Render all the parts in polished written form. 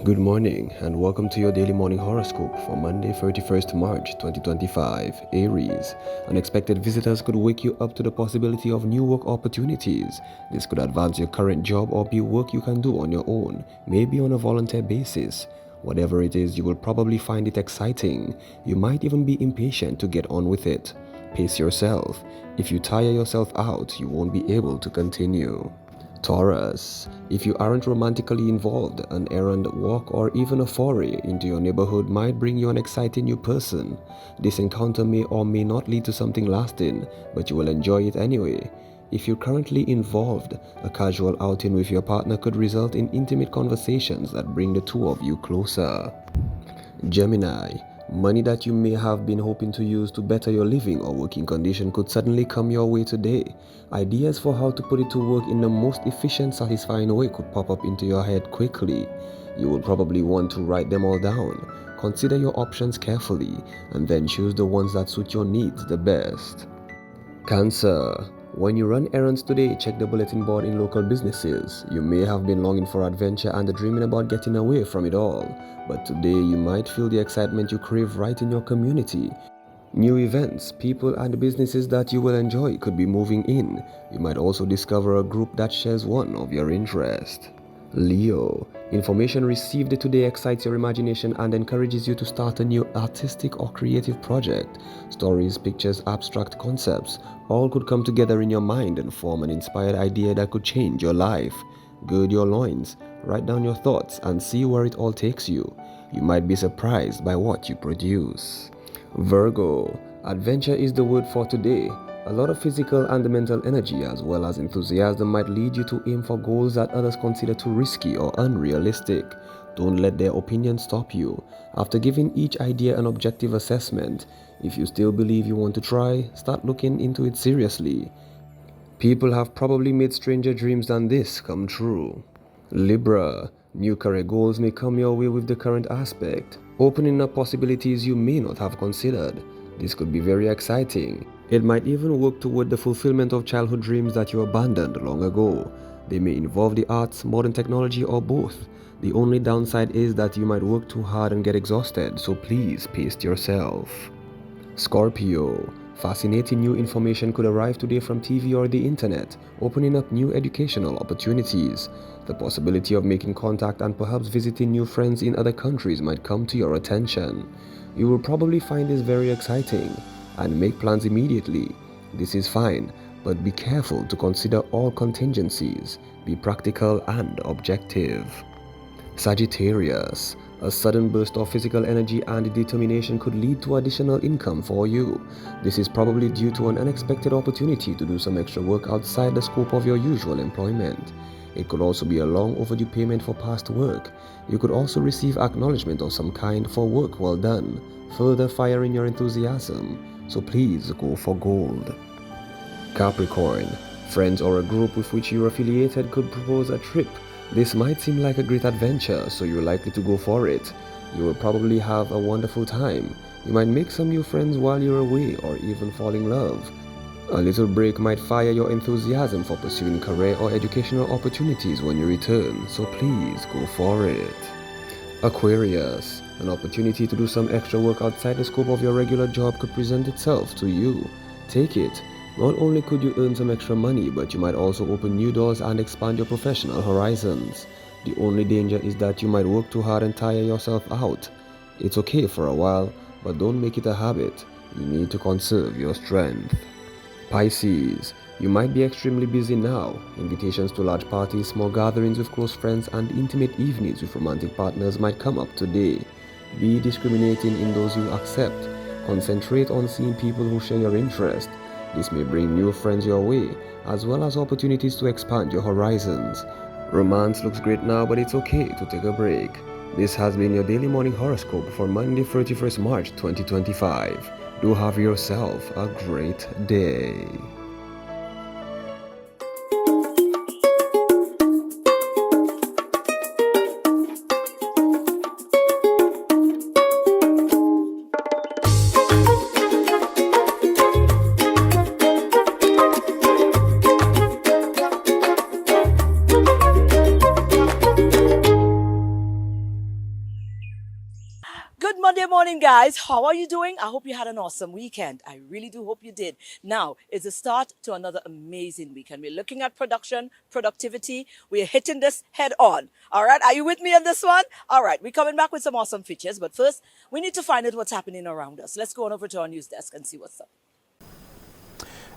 Good morning and welcome to your daily morning horoscope for Monday, 31st March 2025. Aries, unexpected visitors could wake you up to the possibility of new work opportunities. This could advance your current job or be work you can do on your own, maybe on a volunteer basis. Whatever it is, you will probably find it exciting. You might even be impatient to get on with it. Pace yourself. If you tire yourself out, you won't be able to continue. Taurus, if you aren't romantically involved, an errand, walk, or even a foray into your neighborhood might bring you an exciting new person. This encounter may or may not lead to something lasting, but you will enjoy it anyway. If you're currently involved, a casual outing with your partner could result in intimate conversations that bring the two of you closer. Gemini, money that you may have been hoping to use to better your living or working condition could suddenly come your way today. Ideas for how to put it to work in the most efficient, satisfying way could pop up into your head quickly. You will probably want to write them all down. Consider your options carefully and then choose the ones that suit your needs the best. Cancer, when you run errands today, check the bulletin board in local businesses. You may have been longing for adventure and dreaming about getting away from it all, but today you might feel the excitement you crave right in your community. New events, people and businesses that you will enjoy could be moving in. You might also discover a group that shares one of your interests. Leo, information received today excites your imagination and encourages you to start a new artistic or creative project. Stories, pictures, abstract concepts, all could come together in your mind and form an inspired idea that could change your life. Gird your loins, write down your thoughts and see where it all takes you. You might be surprised by what you produce. Virgo, adventure is the word for today. A lot of physical and mental energy as well as enthusiasm might lead you to aim for goals that others consider too risky or unrealistic. Don't let their opinions stop you. After giving each idea an objective assessment, if you still believe you want to try, start looking into it seriously. People have probably made stranger dreams than this come true. Libra, new career goals may come your way with the current aspect, opening up possibilities you may not have considered. This could be very exciting. It might even work toward the fulfillment of childhood dreams that you abandoned long ago. They may involve the arts, modern technology, or both. The only downside is that you might work too hard and get exhausted, so please pace yourself. Scorpio, fascinating new information could arrive today from TV or the internet, opening up new educational opportunities. The possibility of making contact and perhaps visiting new friends in other countries might come to your attention. You will probably find this very exciting and make plans immediately. This is fine, but be careful to consider all contingencies. Be practical and objective. Sagittarius, a sudden burst of physical energy and determination could lead to additional income for you. This is probably due to an unexpected opportunity to do some extra work outside the scope of your usual employment. It could also be a long overdue payment for past work. You could also receive acknowledgement of some kind for work well done, further firing your enthusiasm. So please go for gold. Capricorn, friends or a group with which you're affiliated could propose a trip. This might seem like a great adventure, so you're likely to go for it. You will probably have a wonderful time. You might make some new friends while you're away or even fall in love. A little break might fire your enthusiasm for pursuing career or educational opportunities when you return, so please go for it. Aquarius, an opportunity to do some extra work outside the scope of your regular job could present itself to you. Take it. Not only could you earn some extra money, but you might also open new doors and expand your professional horizons. The only danger is that you might work too hard and tire yourself out. It's okay for a while, but don't make it a habit. You need to conserve your strength. Pisces, you might be extremely busy now. Invitations to large parties, small gatherings with close friends, and intimate evenings with romantic partners might come up today. Be discriminating in those you accept. Concentrate on seeing people who share your interest. This may bring new friends your way, as well as opportunities to expand your horizons. Romance looks great now, but it's okay to take a break. This has been your daily morning horoscope for Monday, 31st March 2025. Do have yourself a great day. Good Monday morning, guys. How are you doing? I hope you had an awesome weekend. I really do hope you did. Now, it's a start to another amazing weekend. We're looking at production, productivity. We're hitting this head on. All right. Are you with me on this one? All right. We're coming back with some awesome features. But first, we need to find out what's happening around us. Let's go on over to our news desk and see what's up.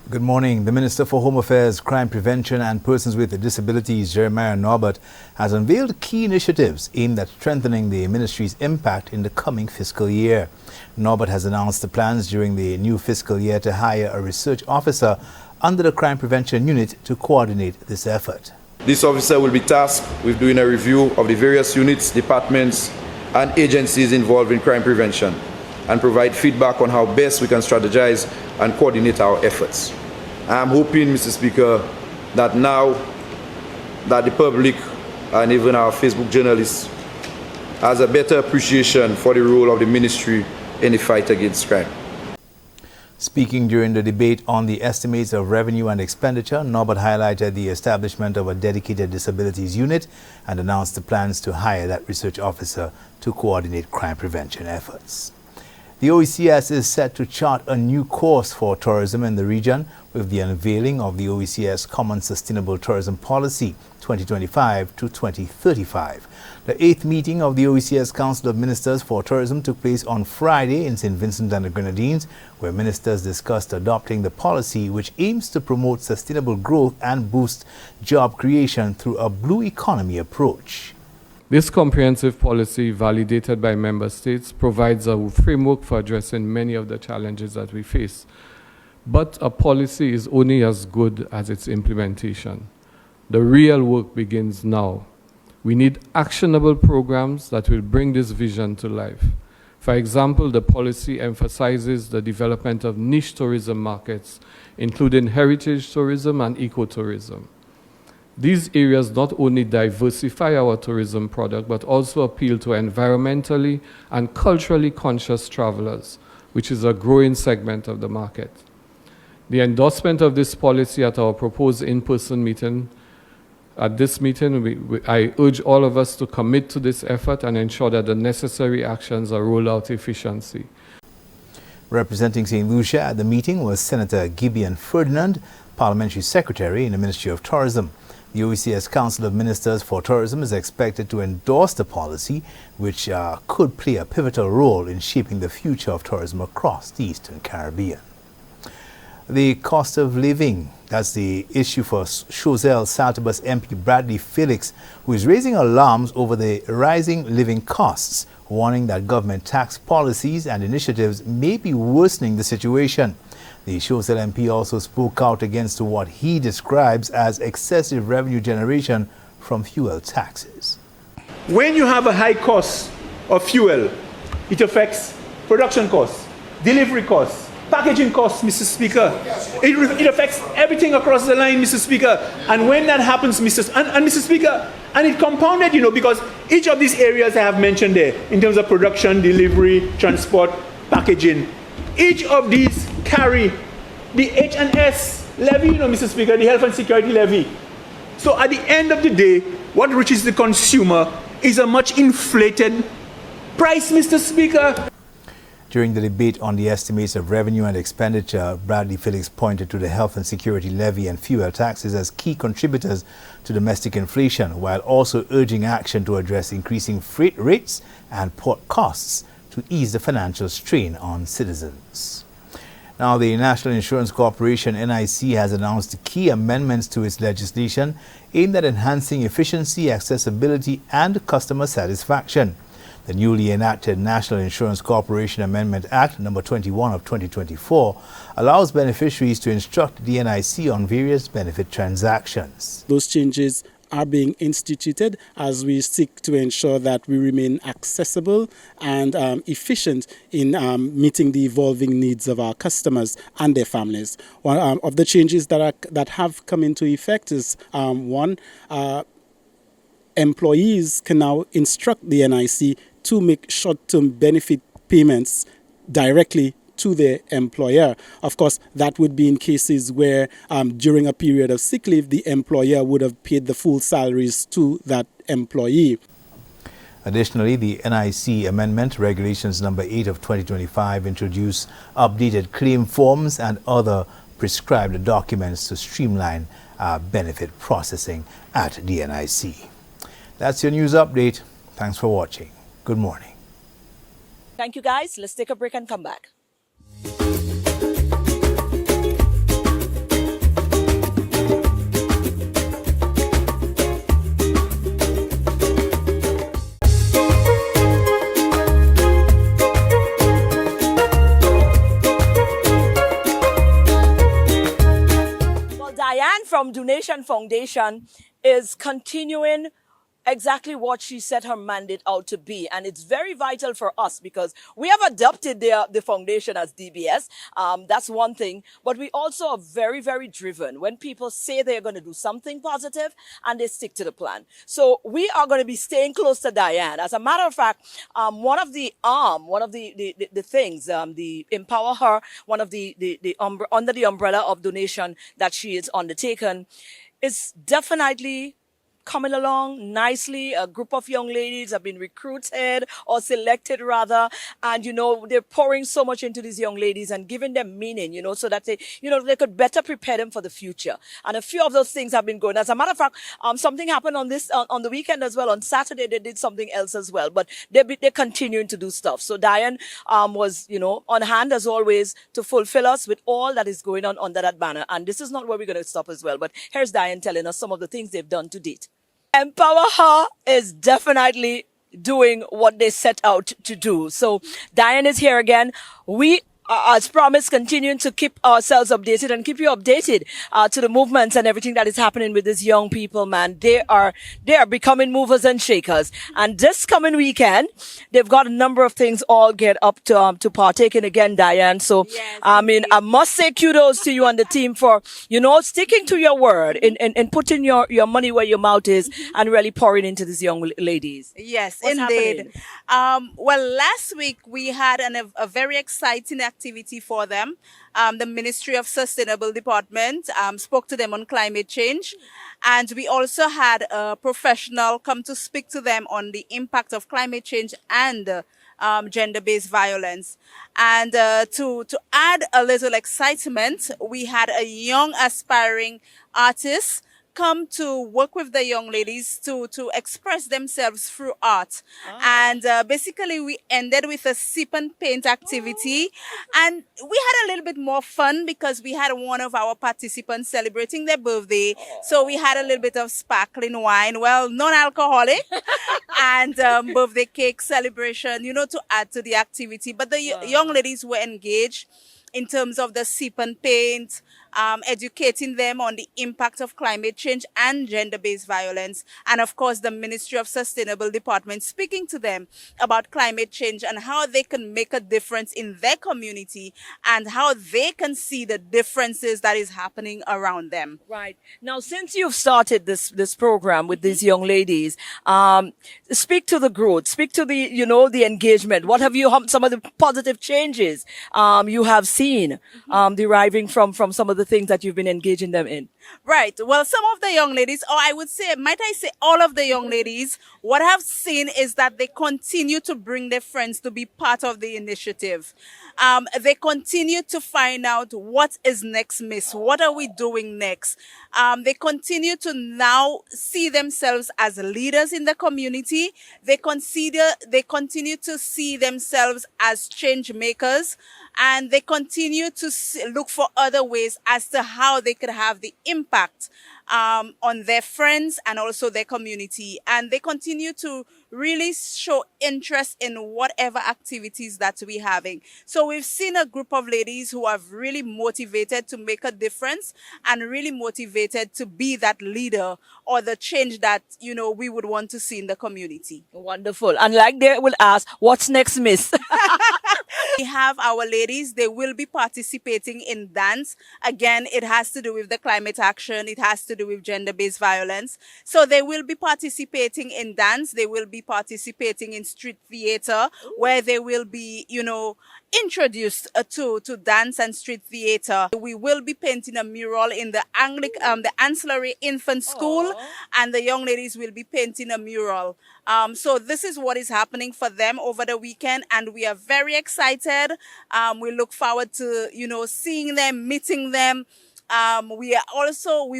Good morning. The Minister for Home Affairs, Crime Prevention and Persons with Disabilities, Jeremiah Norbert, has unveiled key initiatives aimed at strengthening the ministry's impact in the coming fiscal year. Norbert has announced the plans during the new fiscal year to hire a research officer under the Crime Prevention Unit to coordinate this effort. This officer will be tasked with doing a review of the various units, departments and agencies involved in crime prevention and provide feedback on how best we can strategize and coordinate our efforts. I'm hoping, Mr. Speaker, that now that the public and even our Facebook journalists has a better appreciation for the role of the ministry in the fight against crime. Speaking during the debate on the estimates of revenue and expenditure, Norbert highlighted the establishment of a dedicated disabilities unit and announced the plans to hire that research officer to coordinate crime prevention efforts. The OECS is set to chart a new course for tourism in the region with the unveiling of the OECS Common Sustainable Tourism Policy 2025 to 2035. The 8th meeting of the OECS Council of Ministers for Tourism took place on Friday in St. Vincent and the Grenadines, where ministers discussed adopting the policy which aims to promote sustainable growth and boost job creation through a blue economy approach. This comprehensive policy, validated by member states, provides a framework for addressing many of the challenges that we face. But a policy is only as good as its implementation. The real work begins now. We need actionable programs that will bring this vision to life. For example, the policy emphasizes the development of niche tourism markets, including heritage tourism and ecotourism. These areas not only diversify our tourism product, but also appeal to environmentally and culturally conscious travelers, which is a growing segment of the market. The endorsement of this policy at our proposed in-person meeting, I urge all of us to commit to this effort and ensure that the necessary actions are rolled out efficiently. Representing St. Lucia at the meeting was Senator Gibeon Ferdinand, Parliamentary Secretary in the Ministry of Tourism. The OECS Council of Ministers for Tourism is expected to endorse the policy, which could play a pivotal role in shaping the future of tourism across the Eastern Caribbean. The cost of living, that's the issue for Choiseul Saltibus MP Bradley Felix, who is raising alarms over the rising living costs, warning that government tax policies and initiatives may be worsening the situation. The Choiseul MP also spoke out against what he describes as excessive revenue generation from fuel taxes. When you have a high cost of fuel, it affects production costs, delivery costs, packaging costs, Mr. Speaker. It affects everything across the line, Mr. Speaker. And when that happens, Mr. Speaker, and it compounded, because each of these areas I have mentioned there, in terms of production, delivery, transport, packaging, each of these carry the H&S levy, Mr. Speaker, the health and security levy. So at the end of the day, what reaches the consumer is a much inflated price, Mr. Speaker. During the debate on the estimates of revenue and expenditure, Bradley Felix pointed to the health and security levy and fuel taxes as key contributors to domestic inflation, while also urging action to address increasing freight rates and port costs to ease the financial strain on citizens. Now, the National Insurance Corporation, NIC, has announced key amendments to its legislation aimed at enhancing efficiency, accessibility, and customer satisfaction. The newly enacted National Insurance Corporation Amendment Act No. 21 of 2024 allows beneficiaries to instruct the NIC on various benefit transactions. Those changes are being instituted as we seek to ensure that we remain accessible and efficient in meeting the evolving needs of our customers and their families. One of the changes that have come into effect is employees can now instruct the NIC to make short-term benefit payments directly to their employer. Of course, that would be in cases where during a period of sick leave, the employer would have paid the full salaries to that employee. Additionally, the NIC Amendment Regulations Number 8 of 2025 introduced updated claim forms and other prescribed documents to streamline benefit processing at the NIC. That's your news update. Thanks for watching. Good morning. Thank you, guys. Let's take a break and come back. Diane from Donation Foundation is continuing exactly what she set her mandate out to be. And it's very vital for us because we have adopted the foundation as DBS. That's one thing. But we also are very, very driven when people say they're going to do something positive and they stick to the plan. So we are going to be staying close to Diane. As a matter of fact, one of the things, the Empower Her, one of under the umbrella of donation that she is undertaken is definitely coming along nicely. A group of young ladies have been recruited or selected rather. And, they're pouring so much into these young ladies and giving them meaning, so that they could better prepare them for the future. And a few of those things have been going. As a matter of fact, something happened on the weekend as well. On Saturday, they did something else as well, but they're continuing to do stuff. So Diane, was, on hand as always to fulfill us with all that is going on under that banner. And this is not where we're going to stop as well. But here's Diane telling us some of the things they've done to date. Empower Her is definitely doing what they set out to do. So Diane is here again. We as promised, continuing to keep ourselves updated and keep you updated to the movements and everything that is happening with these young people, man. They are becoming movers and shakers. And this coming weekend, they've got a number of things all get up to partake in again, Diane. So, yes, I mean, I must say kudos to you and the team for, sticking to your word and putting your money where your mouth is and really pouring into these young ladies. Yes, What's indeed. Well, last week we had a very exciting activity for them. The Ministry of Sustainable Department spoke to them on climate change. And we also had a professional come to speak to them on the impact of climate change and gender-based violence. And to add a little excitement, we had a young aspiring artist come to work with the young ladies to express themselves through art. And basically we ended with a sip and paint activity. And we had a little bit more fun because we had one of our participants celebrating their birthday. So we had a little bit of sparkling wine, well, non-alcoholic, and birthday cake celebration, to add to the activity. But the young ladies were engaged in terms of the sip and paint, educating them on the impact of climate change and gender-based violence. And of course, the Ministry of Sustainable Department speaking to them about climate change and how they can make a difference in their community and how they can see the differences that is happening around them. Right. Now, since you've started this program with these young ladies, speak to the growth, speak to the, the engagement. What have some of the positive changes, you have seen, deriving from some of the things that you've been engaging them in? Right. Well, some of the young ladies, or might I say all of the young ladies, what I've seen is that they continue to bring their friends to be part of the initiative. They continue to find out what is next, miss. What are we doing next? They continue to now see themselves as leaders in the community. They continue to see themselves as change makers. And they continue to look for other ways as to how they could have the impact on their friends and also their community. And they continue to really show interest in whatever activities that we're having. So we've seen a group of ladies who are really motivated to make a difference and really motivated to be that leader or the change that, we would want to see in the community. Wonderful. And like they will ask, what's next, miss? We have our ladies, they will be participating in dance. Again, it has to do with the climate action. It has to do with gender-based violence. So they will be participating in dance. They will be participating in street theater, where they will be, introduced to dance and street theater. We will be painting a mural in the the ancillary infant school, and the young ladies will be painting a mural. So this is what is happening for them over the weekend, and we are very excited. We look forward to seeing them, meeting them. We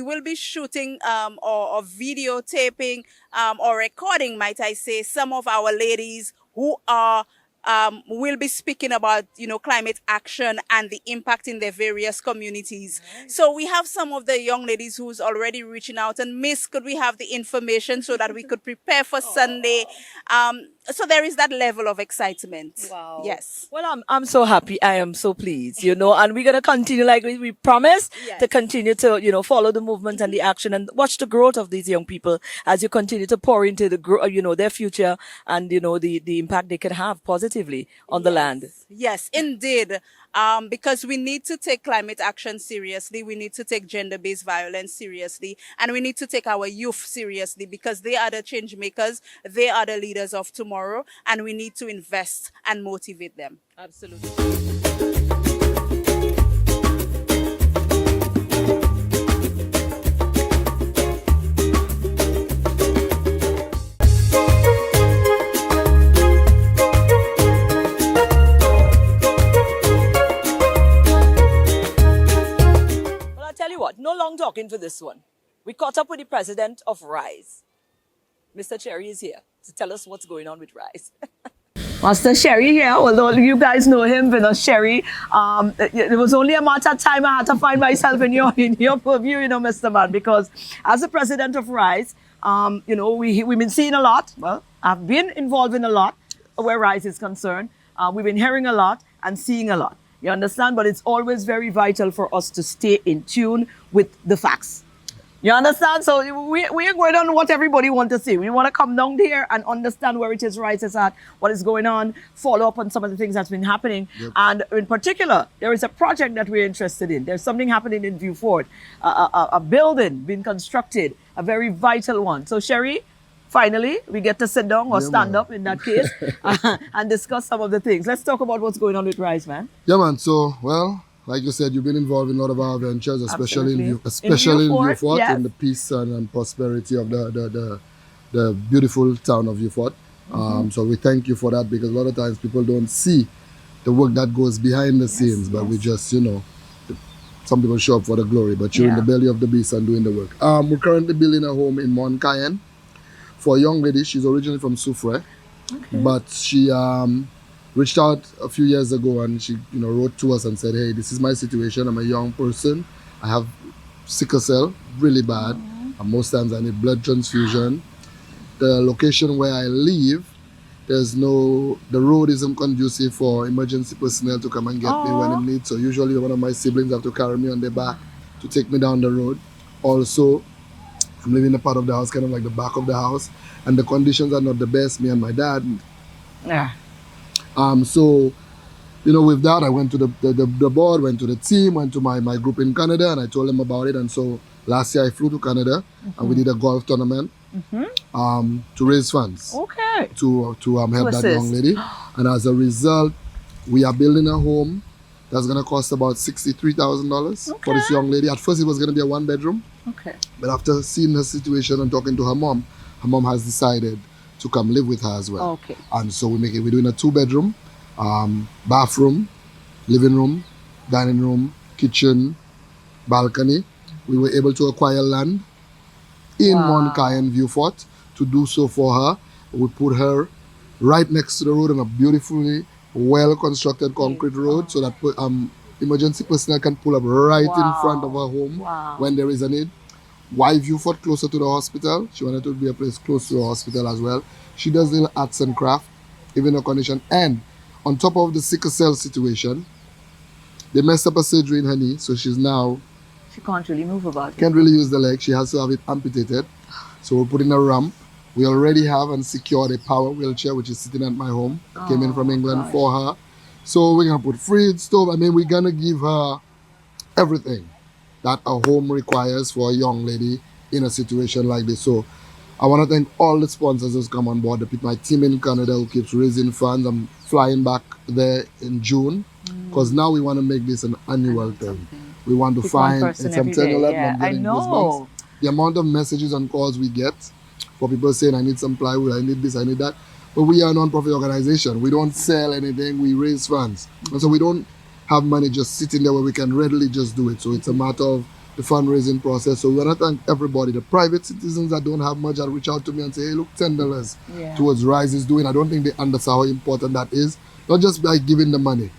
will be shooting or videotaping or recording, might I say, some of our ladies who are will be speaking about climate action and the impact in their various communities. So we have some of the young ladies who's already reaching out, and Miss, could we have the information so that we could prepare for Sunday? So there is that level of excitement. Wow. Yes. Well, I'm so happy. I am so pleased, and we're going to continue like we promised to continue to, follow the movement and the action and watch the growth of these young people as you continue to pour into their future and, the impact they can have positively on the land. Yes, indeed. Because we need to take climate action seriously. We need to take gender-based violence seriously. And we need to take our youth seriously, because they are the change makers. They are the leaders of tomorrow. And we need to invest and motivate them. Absolutely. No long talking for this one. We caught up with the president of RISE. Mr. Cherry is here to tell us what's going on with RISE. Master Sherry here, although you guys know him, Sherry. It was only a matter of time I had to find myself in your purview, Mr. Man, because as the president of RISE, we've been seeing a lot. Well, I've been involved in a lot where RISE is concerned. We've been hearing a lot and seeing a lot. You understand? But it's always very vital for us to stay in tune with the facts. You understand? So we are going on what everybody wants to see. We want to come down here and understand where it is RISE is at, what is going on, follow up on some of the things that's been happening. Yep. And in particular, there is a project that we're interested in. There's something happening in View Fort, a building being constructed, a very vital one. So Sherry, finally, we get to sit down or stand up in that case and discuss some of the things. Let's talk about what's going on with RISE, man. Yeah, man. So, well, like you said, you've been involved in a lot of our ventures, especially in Vieux Fort, yes, in the peace and prosperity of the beautiful town of Vieux Fort. So we thank you for that, because a lot of times people don't see the work that goes behind the scenes, but we just, some people show up for the glory, but you're in the belly of the beast and doing the work. We're currently building a home in Mont Cayenne for a young lady. She's originally from Soufrière, but she reached out a few years ago, and she wrote to us and said, hey, this is my situation. I'm a young person. I have sickle cell, really bad. And most times I need blood transfusion. The location where I live, the road isn't conducive for emergency personnel to come and get me when I need. So usually one of my siblings have to carry me on their back to take me down the road. Also, I'm living in a part of the house, kind of like the back of the house, and the conditions are not the best, me and my dad. Yeah. So, with that, I went to the board, went to the team, went to my group in Canada, and I told them about it. And so last year I flew to Canada, and we did a golf tournament to raise funds. Okay. To help that young lady. And as a result, we are building a home that's going to cost about $63,000 for this young lady. At first, it was going to be a one-bedroom. Okay. But after seeing her situation and talking to her mom has decided to come live with her as well. Okay. And so we're doing a 2-bedroom, bathroom, living room, dining room, kitchen, balcony. We were able to acquire land in Mont Cayenne Vieux Fort to do so for her. We put her right next to the road on a beautifully well-constructed concrete road, so that emergency personnel can pull up right in front of her home when there is a need. Why Vieux Fort closer to the hospital? She wanted to be a place close to the hospital as well. She does little arts and craft, even her condition. And on top of the sickle cell situation, they messed up a surgery in her knee, so she's now... She can't really move about it. Can't really use the leg. She has to have it amputated. So we're putting a ramp. We already have and secured a power wheelchair, which is sitting at my home. Came in from England for her. So we're going to put fridge, stove. We're going to give her everything that a home requires for a young lady in a situation like this. So I want to thank all the sponsors who's come on board. My team in Canada who keeps raising funds. I'm flying back there in June because now we want to make this an annual thing. We want to find, I'm telling you, I know. The amount of messages and calls we get for people saying, I need some plywood, I need this, I need that. But we are a non-profit organization. We don't sell anything, we raise funds. And so we don't have money just sitting there where we can readily just do it. So it's a matter of the fundraising process. So we want to thank everybody. The private citizens that don't have much that reach out to me and say, hey, look, $10 towards Rise is doing. I don't think they understand how important that is. Not just by giving the money,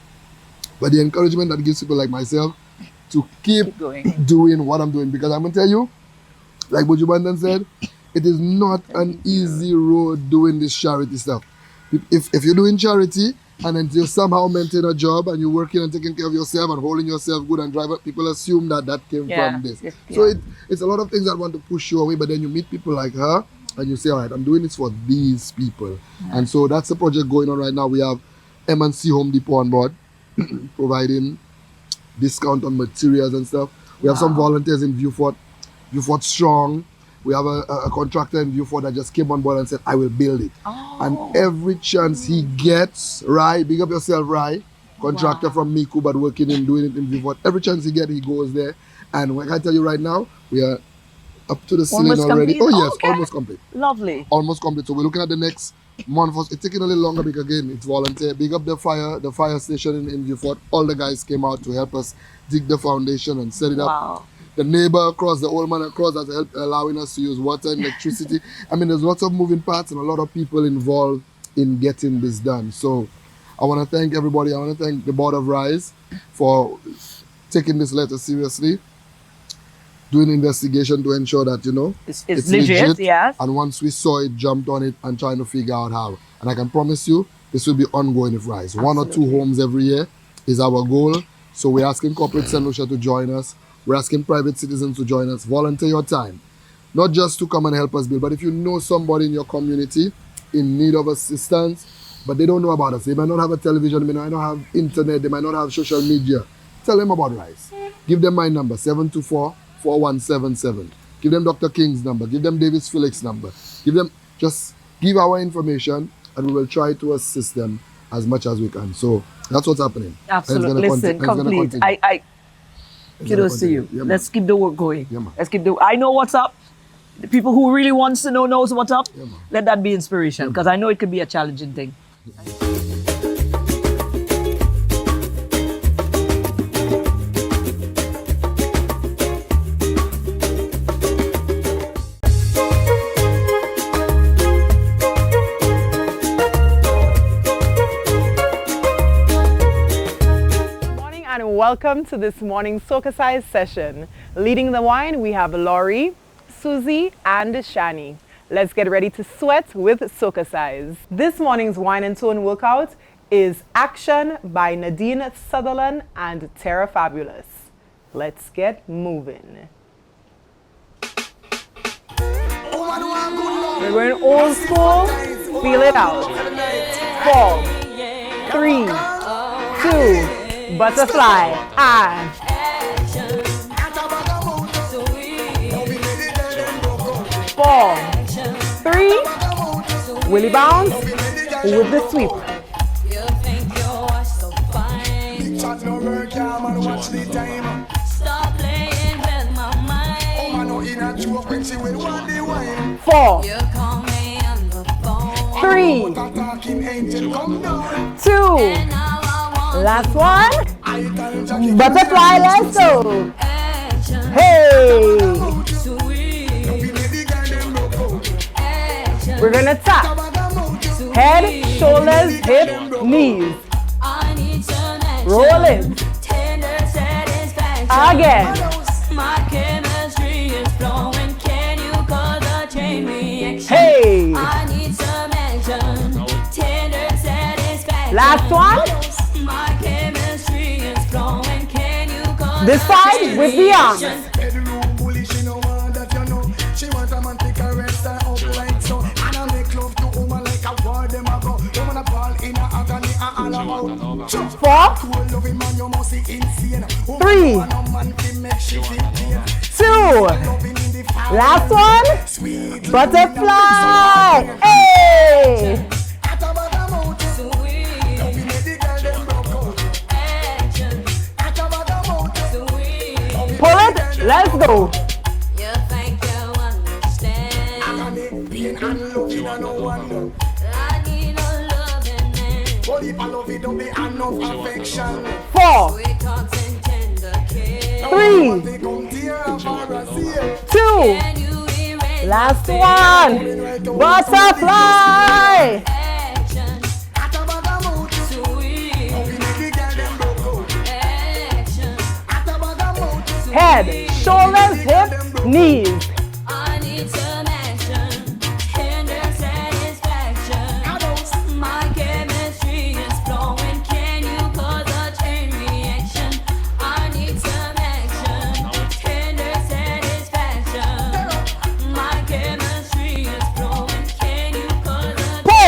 but the encouragement that gives people like myself to keep doing what I'm doing. Because I'm going to tell you, like Buju Bandan said, it is not an easy road doing this charity stuff. If you're doing charity and then you somehow maintain a job and you're working and taking care of yourself and holding yourself good and driving, people assume that came from this. So it's a lot of things that want to push you away, but then you meet people like her and you say, all right, I'm doing this for these people. And so that's the project going on right now. We have M&C Home Depot on board, providing discount on materials and stuff. We have some volunteers in Viewfort Strong. We have a contractor in Viewfort that just came on board and said, I will build it. And every chance he gets, Rai, big up yourself, Rai, contractor from Miku, but doing it in Viewfort. Every chance he gets, he goes there. And when I tell you right now, we are up to the ceiling already. Complete? Oh, yes, almost complete. Lovely. Almost complete. So we're looking at the next month. It's taking a little longer because, again, it's volunteer. Big up the fire station in Viewfort. All the guys came out to help us dig the foundation and set it up. The neighbor across, the old man across, that's allowing us to use water and electricity. I mean, there's lots of moving parts and a lot of people involved in getting this done. So I want to thank everybody. I want to thank the Board of Rise for taking this letter seriously, doing investigation to ensure that, it's legit. Yes. And once we saw it, jumped on it and trying to figure out how. And I can promise you, this will be ongoing with Rise. Absolutely. 1 or 2 homes every year is our goal. So we're asking corporate St. Lucia to join us. We're asking private citizens to join us. Volunteer your time. Not just to come and help us build, but if you know somebody in your community in need of assistance, but they don't know about us. They might not have a television, they might not have internet, they might not have social media. Tell them about Rise. Give them my number, 724-4177. Give them Dr. King's number. Give them Davis Felix number. Just give our information and we will try to assist them as much as we can. So that's what's happening. Absolutely. Listen, complete. Kudos to you. Yeah, let's keep the work going. Yeah, I know what's up. The people who really wants to know knows what's up. Yeah, let that be inspiration because I know it could be a challenging thing. Welcome to this morning's SOCACIZE session. Leading the wine, we have Laurie, Susie, and Shani. Let's get ready to sweat with SOCACIZE. This morning's wine and tone workout is Action by Nadine Sutherland and Terra Fabulous. Let's get moving. We're going old school. Feel it out. 4, 3, 2, butterfly, and 4, 3, willy bounce with the sweep. Four, 3, 2, last one. Butterfly, let's go. Hey. We're gonna tap. Head, shoulders, hip, knees. Roll it. Again. Hey. Last one. This side with the arms. Four, 3, 2, Last one. Butterfly. Hey. Pull it. Let's go. Four. 3, 2, last one, butterfly. Head, shoulders, hips, knees.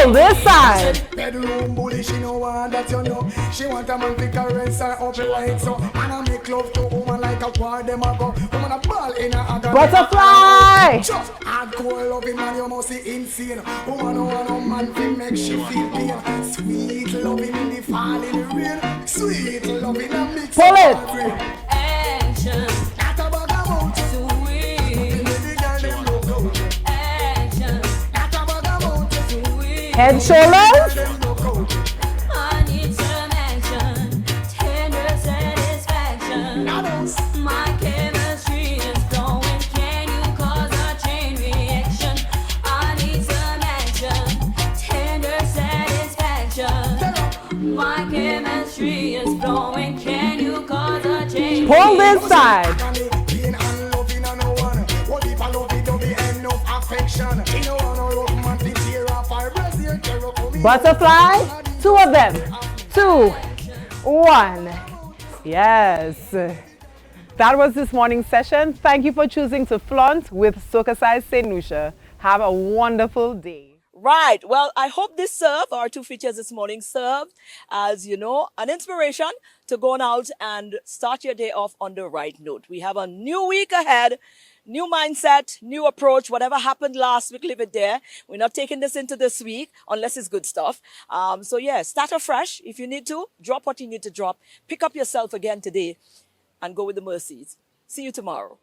This side. Bedroom bully, she no want that you know. She want a man to caress her up like so. And I make love to woman like a quad them a go. Woman a ball in a agony. Butterfly. Hardcore loving man, you must see insane. Woman no want no man to make she feel pain. Sweet loving in the fall in the rain. Sweet loving a mix. Pull it. Action. Head, shoulders. I need some action, tender satisfaction. My chemistry is flowing. Can you cause a chain reaction? I need some action, tender satisfaction. My chemistry is flowing. Can you cause a chain? Pull this side. Butterfly, 2 of them. 2, 1. Yes. That was this morning's session. Thank you for choosing to flaunt with SOCACIZE St. Lucia. Have a wonderful day. Right. Well, I hope this served, our 2 features this morning served as, you know, an inspiration to go on out and start your day off on the right note. We have a new week ahead. New mindset, new approach, whatever happened last week, leave it there. We're not taking this into this week unless it's good stuff. So yeah, start afresh. If you need to, drop what you need to drop. Pick up yourself again today and go with the mercies. See you tomorrow.